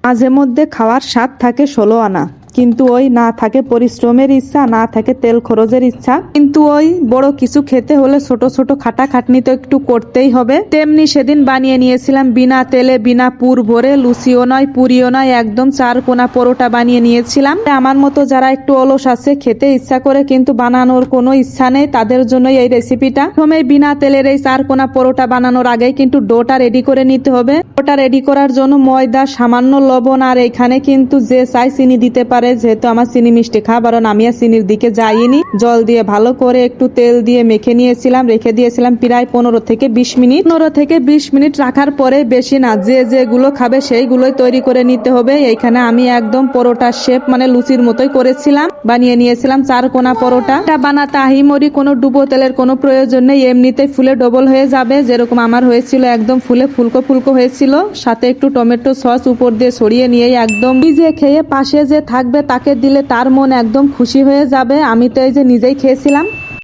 মাঝে মধ্যে খাওয়ার স্বাদ থাকে 16 আনা, কিন্তু ওই না থাকে পরিশ্রমের ইচ্ছা, না থাকে তেল খরচের ইচ্ছা। কিন্তু ওই বড় কিছু খেতে হলে ছোট ছোট খাটাখাটনি তো একটু করতেই হবে। তেমনি সেদিন বানিয়ে নিয়েছিলাম বিনা তেলে বিনা পুর ভরে, লুচিও নয় পুরিও নয়, একদম 4 কোনা পরোটা বানিয়ে নিয়েছিলাম। আমার মতো যারা একটু অলস আছে, খেতে ইচ্ছা করে কিন্তু বানানোর কোনো ইচ্ছা নেই, তাদের জন্য এই রেসিপিটা। প্রথমে বিনা তেলের এই 4 কোনা পরোটা বানানোর আগে কিন্তু ডোটা রেডি করে নিতে হবে। ডোটা রেডি করার জন্য ময়দা, সামান্য লবণ, আর এখানে কিন্তু যে চাই চিনি দিতে পারে। যেহেতু আমার চিনি মিষ্টি খাবার, কারণ আমি আর চিনির দিকে যাইনি। জল দিয়ে ভালো করে একটু তেল দিয়ে মেখে নিয়েছিলাম, রেখে দিয়েছিলাম প্রায় 15 থেকে 20 মিনিট। 15 থেকে 20 মিনিট রাখার পরে, বেশি না, যে যেগুলো খাবে সেইগুলোই তৈরি করে নিতে হবে। এইখানে আমি একদম পরোটার শেপ মানে লুচির মতোই করেছিলাম, বানিয়ে নিয়েছিলাম 4 কোনা পরোটা। এটা বানাতে আহিমরি কোনো ডুবো তেলের কোনো প্রয়োজন নেই, এমনিতেই ফুলে ডবল হয়ে যাবে। যেরকম আমার হয়েছিল, একদম ফুলে ফুলকো ফুলকো হয়েছিল। সাথে একটু টমেটো সস উপর দিয়ে ছড়িয়ে নিয়ে একদম নিজে খেয়ে পাশে যে থাকবে তাকে দিলে তার মন একদম খুশি হয়ে যাবে। আমি তো এই যে নিজেই খেয়েছিলাম।